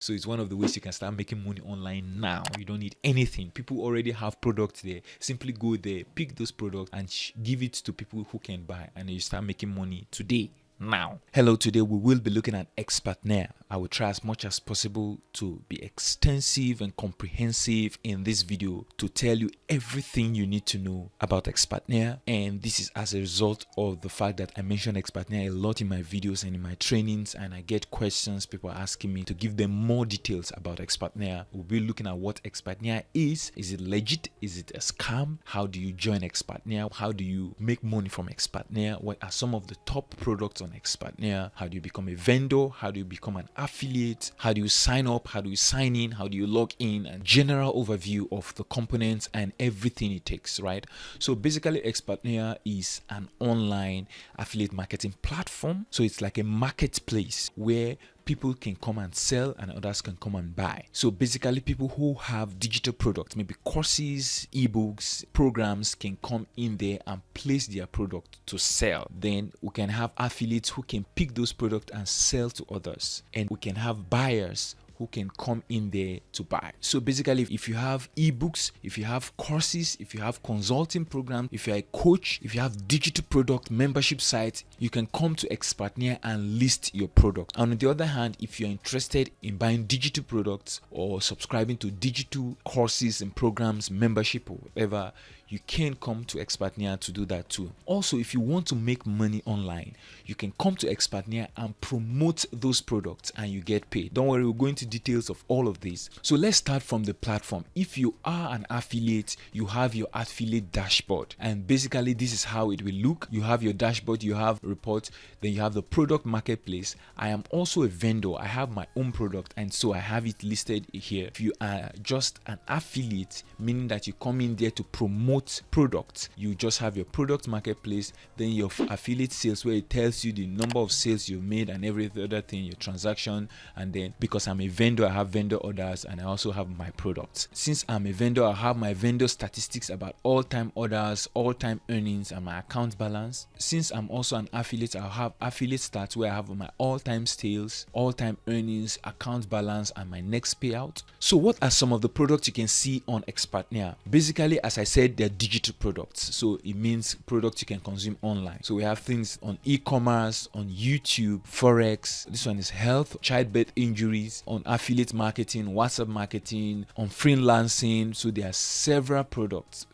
So it's one of the ways you can start making money online now. You don't need anything. People already have products there. Simply go there, pick those products and give it to people who can buy, and you start making money today. Now, hello, today we will be looking at Expertnaire. I will try as much as possible to be extensive and comprehensive in this video to tell you everything you need to know about Expertnaire, and this is as a result of the fact that I mention Expertnaire a lot in my videos and in my trainings, and I get questions, people are asking me to give them more details about Expertnaire. We'll be looking at what Expertnaire is it legit, is it a scam, how do you join Expertnaire, how do you make money from Expertnaire, what are some of the top products on Expertnaire, how do you become a vendor, how do you become an affiliate, how do you sign up, how do you sign in, how do you log in, and general overview of the components and everything it takes, right? So basically Expertnaire is an online affiliate marketing platform. So it's like a marketplace where people can come and sell and others can come and buy. So basically people who have digital products, maybe courses, ebooks, programs, can come in there and place their product to sell. Then we can have affiliates who can pick those products and sell to others, and we can have buyers who can come in there to buy. So basically, if you have ebooks, if you have courses, if you have consulting programs, if you're a coach, if you have digital product membership sites, you can come to Expertnaire and list your product. And on the other hand, if you're interested in buying digital products or subscribing to digital courses and programs, membership or whatever, you can come to Expertnaire to do that too. Also, if you want to make money online, you can come to Expertnaire and promote those products and you get paid. Don't worry, we'll go into details of all of this. So let's start from the platform. If you are an affiliate, you have your affiliate dashboard, and basically this is how it will look. You have your dashboard, you have reports, then you have the product marketplace. I am also a vendor. I have my own product, and so I have it listed here. If you are just an affiliate, meaning that you come in there to promote products, you just have your product marketplace, then your affiliate sales, where it tells you the number of sales you've made and every other thing, your transaction. And then because I'm a vendor, I have vendor orders, and I also have my products. Since I'm a vendor, I have my vendor statistics about all-time orders, all-time earnings, and my account balance. Since I'm also an affiliate, I'll have affiliate stats where I have my all-time sales, all-time earnings, account balance, and my next payout. So what are some of the products you can see on Expertnaire? Basically, as I said, they're digital products, so it means products you can consume online. So we have things on e-commerce, on YouTube, forex. This one is health, childbirth injuries, on affiliate marketing, WhatsApp marketing, on freelancing. So there are several products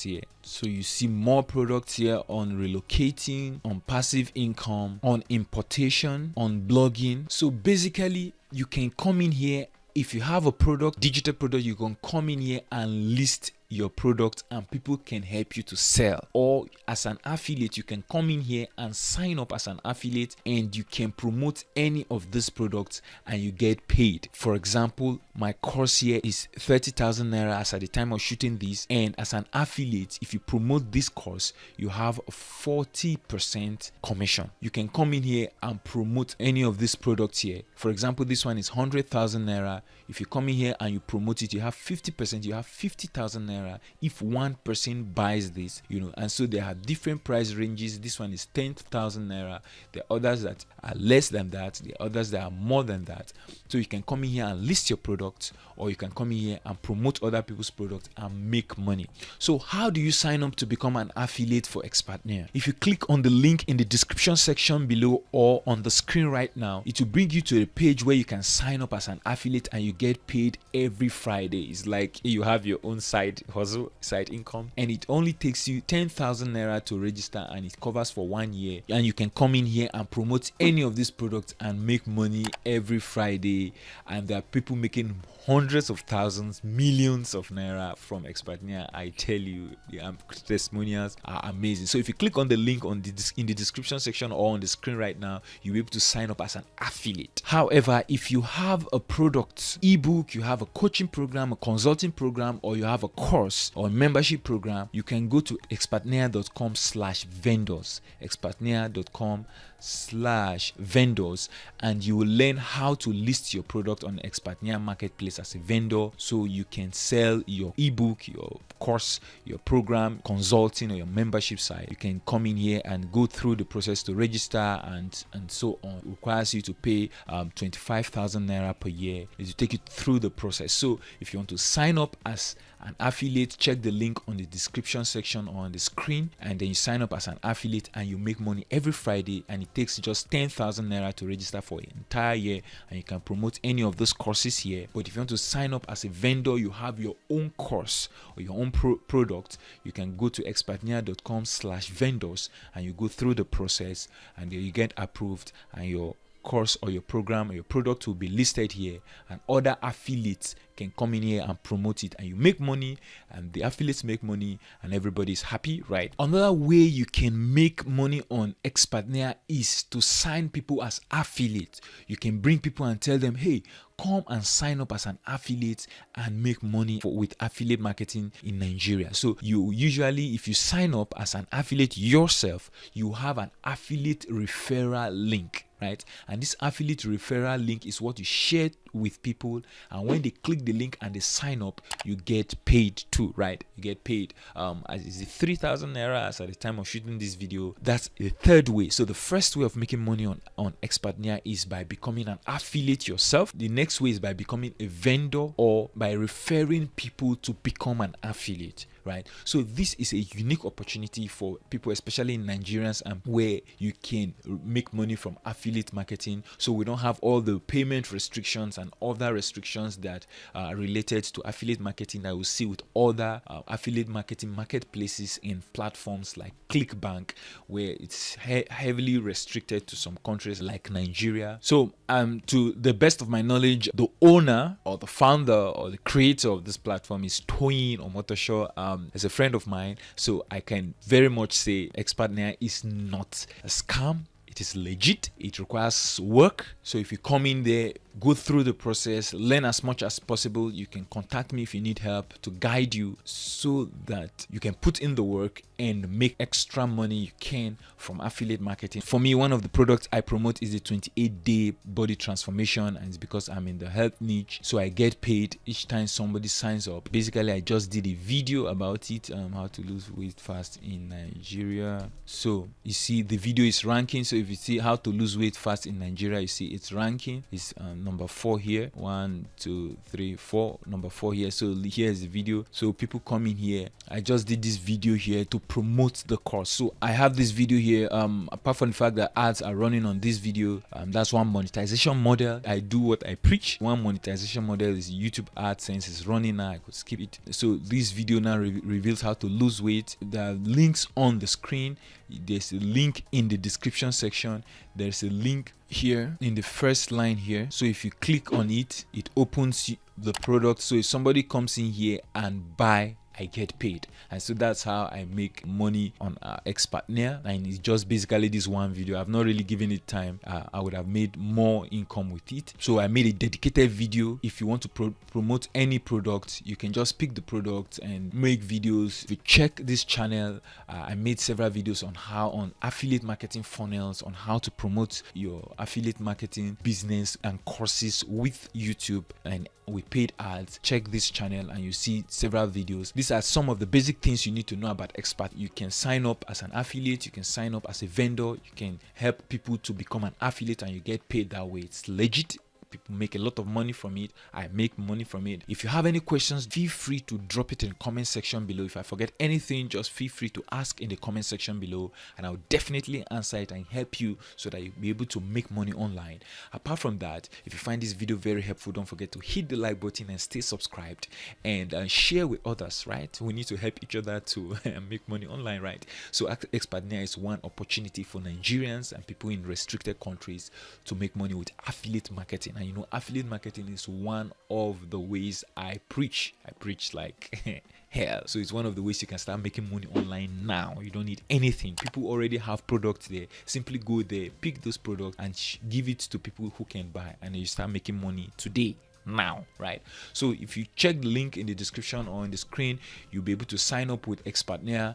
here. So you see more products here on relocating, on passive income, on importation, on blogging. So basically you can come in here. If you have a product, digital product, you can come in here and list your product and people can help you to sell. Or as an affiliate, you can come in here and sign up as an affiliate and you can promote any of these products and you get paid. For example, my course here is 30,000 naira as at the time of shooting this, and as an affiliate, if you promote this course, you have a 40% commission. You can come in here and promote any of these products here. For example, this one is 100,000 naira. If you come in here and you promote it, you have 50%, you have 50,000 naira if one person buys this, and so there are different price ranges. This one is 10,000 naira. There are others that are less than that, there are others that are more than that. So you can come in here and list your products, or you can come in here and promote other people's products and make money. So how do you sign up to become an affiliate for Expertnaire? If you click on the link in the description section below or on the screen right now, it will bring you to a page where you can sign up as an affiliate and you get paid every Friday. It's like you have your own side hustle, side income, and it only takes you 10,000 naira to register, and it covers for 1 year. And you can come in here and promote any of these products and make money every Friday. And there are people making hundreds of thousands, millions of naira from Expertnaire. I tell you, the testimonials are amazing. So if you click on the link in the description section or on the screen right now, you'll be able to sign up as an affiliate. However, if you have a product, ebook, you have a coaching program, a consulting program, or you have a course or a membership program, you can go to expertnaire.com/vendors. expertnaire.com/vendors. expertnaire.com/vendors, and you will learn how to list your product on Expertnaire marketplace as a vendor, so you can sell your ebook, your course, your program, consulting, or your membership site. You can come in here and go through the process to register and so on. It requires you to pay 25,000 naira per year to take you through the process. So if you want to sign up as an affiliate, check the link on the description section or on the screen, and then you sign up as an affiliate and you make money every Friday, and it takes just 10,000 naira to register for an entire year, and you can promote any of those courses here. But if you want to sign up as a vendor, you have your own course or your own product, you can go to expertnaire.com/vendors and you go through the process, and then you get approved, and your course or your program or your product will be listed here, and other affiliates can come in here and promote it, and you make money, and the affiliates make money, and everybody's happy, right? Another way you can make money on Expertnaire is to sign people as affiliates. You can bring people and tell them, hey, come and sign up as an affiliate and make money with affiliate marketing in Nigeria. So you usually, if you sign up as an affiliate yourself, you have an affiliate referral link, right? And this affiliate referral link is what you share with people, and when they click the link and they sign up, you get paid too, right? You get paid as is it 3,000 naira as at the time of shooting this video. That's the third way. So the first way of making money on Expertnaire is by becoming an affiliate yourself. The next way is by becoming a vendor or by referring people to become an affiliate, right? So this is a unique opportunity for people, especially in Nigerians, and where you can make money from affiliate marketing. So we don't have all the payment restrictions and other restrictions that are related to affiliate marketing that we see with other affiliate marketing marketplaces in platforms like ClickBank, where it's heavily restricted to some countries like Nigeria. So to the best of my knowledge, the owner or the founder or the creator of this platform is Toyin Omotosho, as a friend of mine. So I can very much say Expertnaire is not a scam. It is legit. It requires work. So if you come in there, go through the process, learn as much as possible. You can contact me if you need help to guide you so that you can put in the work and make extra money you can from affiliate marketing. For me, one of the products I promote is the 28-day body transformation, and it's because I'm in the health niche, so I get paid each time somebody signs up. Basically, I just did a video about it, how to lose weight fast in Nigeria. So you see the video is ranking. So if you see how to lose weight fast in Nigeria, you see it's ranking. It's number 4 here. 1, 2, 3, 4. Number 4 here. So here's the video. So people come in here. I just did this video here to promote the course. So I have this video here. Apart from the fact that ads are running on this video, that's one monetization model. I do what I preach. One monetization model is YouTube AdSense is running now. I could skip it. So this video now reveals how to lose weight. The links on the screen. There's a link in the description section. There's a link here in the first line here. So if you click on it, it opens the product. So if somebody comes in here and buy, I get paid. And so that's how I make money on Expertnaire. And it's just basically this one video. I've not really given it time. I would have made more income with it. So I made a dedicated video. If you want to promote any product, you can just pick the product and make videos. If you check this channel, I made several videos on affiliate marketing funnels, on how to promote your affiliate marketing business and courses with YouTube and with paid ads. Check this channel and you see several videos. These are some of the basic things you need to know about Expert. You can sign up as an affiliate, you can sign up as a vendor, you can help people to become an affiliate and you get paid that way. It's legit. People make a lot of money from it. I make money from it. If you have any questions, feel free to drop it in the comment section below. If I forget anything, just feel free to ask in the comment section below and I'll definitely answer it and help you so that you'll be able to make money online. Apart from that, if you find this video very helpful, don't forget to hit the like button and stay subscribed and share with others, right? We need to help each other to make money online, right? So Expertnaire is one opportunity for Nigerians and people in restricted countries to make money with affiliate marketing. And you know, affiliate marketing is one of the ways I preach. I preach like hell. So it's one of the ways you can start making money online now. You don't need anything. People already have products there. Simply go there, pick those products and give it to people who can buy, and you start making money today. now, right? So if you check the link in the description or in the screen, you'll be able to sign up with Expertnaire.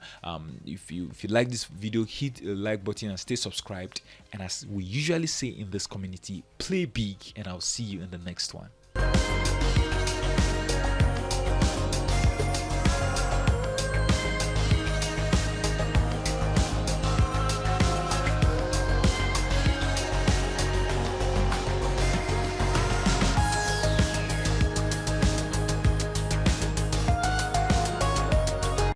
If you like this video, hit the like button and stay subscribed. And as we usually say in this community, play big, and I'll see you in the next one.